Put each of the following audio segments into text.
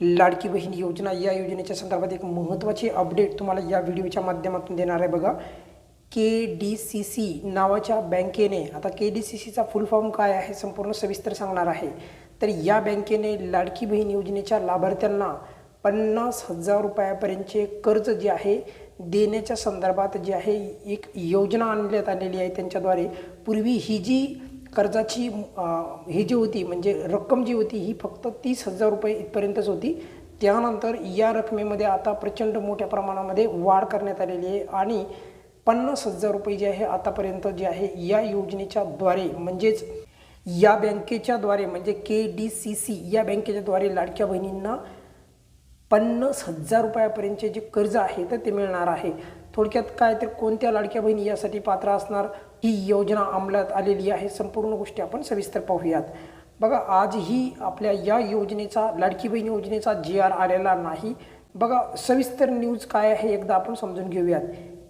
लाडकी बहीण योजना या योजनेच्या संदर्भात एक महत्त्वाची अपडेट तुम्हाला या व्हिडिओच्या माध्यमातून देणार आहे बघा। KDCC नावाच्या बँकेने, आता KDCCचा फुल फॉर्म काय आहे संपूर्ण सविस्तर सांगणार आहे। तर या बँकेने लाडकी बहीण योजनेच्या लाभार्थ्यांना 50,000 रुपयापर्यंतचे कर्ज जे आहे देण्याच्या संदर्भात जे आहे एक योजना आणण्यात आलेली आहे त्यांच्याद्वारे। पूर्वी ही जी कर्जाची ही जी होती म्हणजे रक्कम जी होती ही फक्त 30,000 रुपये इथपर्यंतच होती। त्यानंतर या रकमेमध्ये आता प्रचंड मोठ्या प्रमाणामध्ये वाढ करण्यात आलेली आहे आणि 50,000 रुपये जे आहे आतापर्यंत जे आहे या योजनेच्या द्वारे म्हणजेच या बँकेच्या द्वारे म्हणजे KDCC या बँकेच्या द्वारे लाडक्या बहिणींना 50,000 रुपयापर्यंतचे जे कर्ज आहे तर ते मिळणार आहे। थोडक्यात काय तर कोणत्या लाडक्या बहिणी यासाठी पात्र असणार, ही योजना अंमलात आलेली आहे, संपूर्ण गोष्टी आपण सविस्तर पाहूयात बघा। आजही आपल्या या योजनेचा लाडकी बहीण योजनेचा GR आलेला नाही बघा। सविस्तर न्यूज काय आहे एकदा आपण समजून घेऊयात।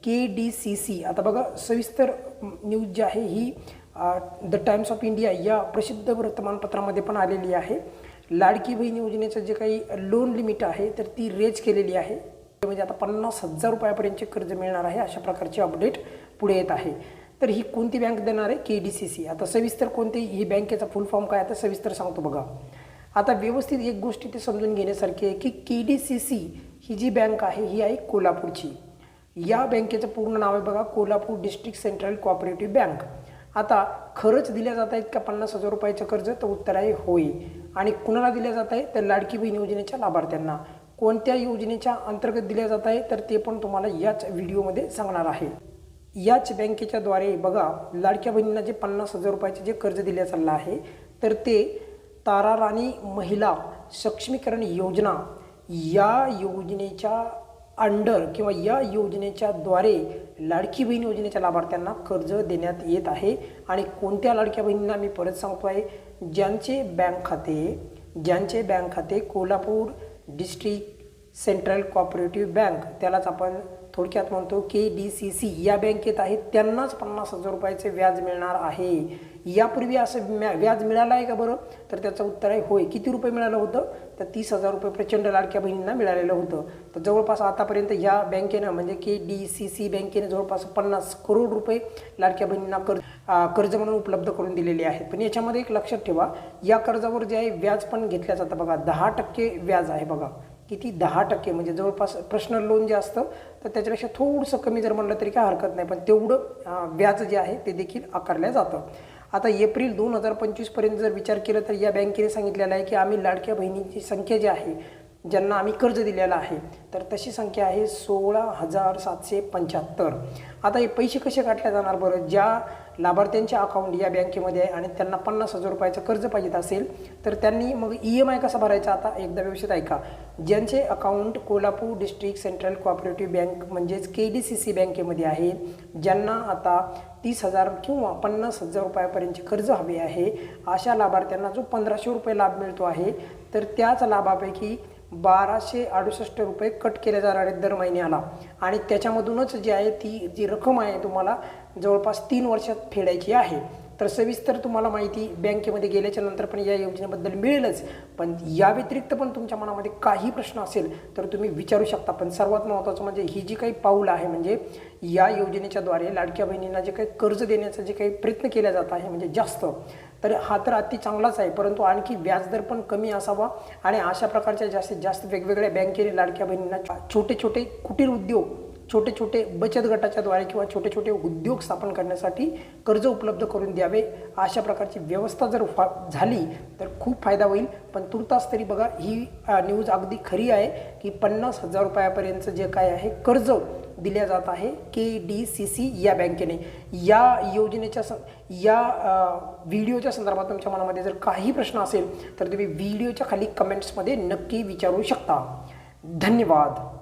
KDCC आता बघा सविस्तर न्यूज जी आहे ही द टाइम्स ऑफ इंडिया या प्रसिद्ध वर्तमानपत्रामध्ये पण आलेली आहे। लाडकी बहीण योजनेचं जे काही लोन लिमिट आहे तर ती रेज केलेली आहे, म्हणजे आता 50,000 रुपयापर्यंतचे कर्ज मिळणार आहे अशा प्रकारची अपडेट पुढे येत आहे। तर ही कोणती बँक देणार आहे? KDCC। आता सविस्तर कोणती ही बँकेचा फुल फॉर्म काय आता सविस्तर सांगतो बघा। आता व्यवस्थित एक गोष्ट ते समजून घेण्यासारखी आहे की KDCC ही जी बँक आहे ही आहे कोल्हापूरची। या बँकेचं पूर्ण नाव आहे बघा Kolhapur district central cooperative bank. आता खरंच दिल्या जात आहेत का 50,000 रुपयाचं कर्ज? तर उत्तर आहे होय। आणि कुणाला दिल्या जात आहे? तर लाडकी बहीण योजनेच्या लाभार्थ्यांना। कोणत्या योजनेच्या अंतर्गत दिल्या जात आहे तर ते पण तुम्हाला याच व्हिडिओमध्ये सांगणार आहे। याच बँकेच्या द्वारे बघा लाडक्या बहिणींना जे 50,000 रुपयाचे जे कर्ज दिले चाललं आहे तर ते तारा राणी महिला सक्षमीकरण योजना या योजनेच्या अंडर किंवा या योजनेच्या द्वारे लाडकी बहीण योजनेच्या लाभार्थ्यांना कर्ज देण्यात येत आहे। आणि कोणत्या लाडक्या बहिणींना मी परत सांगतो आहे, ज्यांचे बँक खाते Kolhapur district central cooperative bank त्यालाच आपण थोडक्यात म्हणतो KDCC या बँकेत आहे त्यांनाच 50,000 रुपयाचे व्याज मिळणार आहे। यापूर्वी असं व्याज मिळालं आहे का बरं? तर त्याचं उत्तर आहे होय। किती रुपये मिळालं होतं? तर 30,000 रुपये प्रचंड लाडक्या बहिणींना मिळालेलं होतं। तर जवळपास आतापर्यंत या बँकेनं म्हणजे KDCC बँकेने जवळपास 50 करोड रुपये लाडक्या बहिणींना कर्ज म्हणून उपलब्ध करून दिलेले आहेत। पण याच्यामध्ये एक लक्षात ठेवा, या कर्जावर जे आहे व्याज पण घेतलं जातं बघा। 10% व्याज आहे बघा। किती? 10%, म्हणजे जवळपास पर्सनल लोन जे असतं तर त्याच्यापेक्षा थोडंसं कमी जर म्हणलं तरी काय हरकत नाही, पण तेवढं व्याज जे आहे ते देखील आकारलं जातं। आता एप्रिल 2025 पर्यंत जर विचार केला तर या बँकेने सांगितलेलं आहे की आम्ही लाडक्या बहिणींची संख्या जी आहे ज्यांना आम्ही कर्ज दिलेलं आहे तर तशी संख्या आहे 16,775। आता हे पैसे कसे काढले जाणार बरं? ज्या लाभार्थ्यांचे अकाउंट या बँकेमध्ये आहे आणि त्यांना 50,000 रुपयाचं कर्ज पाहिजे असेल तर त्यांनी मग EMI कसा भरायचा? आता एकदा व्यवस्थित ऐका। ज्यांचे account Kolhapur district central cooperative bank म्हणजेच KDCC बँकेमध्ये आहे, ज्यांना आता 30,000 किंवा 50,000 रुपयापर्यंतचे कर्ज हवे आहे अशा लाभार्थ्यांना जो 1,500 रुपये लाभ मिळतो आहे तर त्याच लाभापैकी 1,268 रुपये कट केले जाणार आहेत दर महिन्याला। आणि त्याच्यामधूनच जी आहे ती जी रक्कम आहे तुम्हाला जवळपास 3 वर्षात फेडायची आहे। तर सविस्तर तुम्हाला माहिती बँकेमध्ये गेल्याच्या नंतर पण या योजनेबद्दल मिळेलच, पण या व्यतिरिक्त पण तुमच्या मनामध्ये काही प्रश्न असेल तर तुम्ही विचारू शकता। पण सर्वात महत्त्वाचं म्हणजे ही जी काही पाऊल आहे म्हणजे या योजनेच्या द्वारे लाडक्या बहिणींना जे काही कर्ज देण्याचा जे काही प्रयत्न केला जात आहे म्हणजे जास्त, तर हा तर अति चांगलाच आहे, परंतु आणखी व्याजदर पण कमी असावा। आणि अशा प्रकारच्या जास्तीत जास्त वेगवेगळ्या बँकेने लाडक्या बहिणींना छोटे छोटे कुटीर उद्योग, छोटे छोटे बचत गटाच्या द्वारे किंवा छोटे छोटे उद्योग स्थापन करण्यासाठी कर्ज उपलब्ध करून द्यावे अशा प्रकारची व्यवस्था जर झाली तर खूप फायदा होईल। पण तुर्तास तरी बघा ही न्यूज अगदी खरी आहे की 50,000 रुपयापर्यंतचं जे काय आहे कर्ज दिल्या जात आहे KDCC या बँकेने। या योजनेच्या व्हिडिओच्या संदर्भात तुमच्या मनामध्ये जर काही प्रश्न असेल तर तुम्ही व्हिडिओच्या खाली कमेंट्समध्ये नक्की विचारू शकता। धन्यवाद।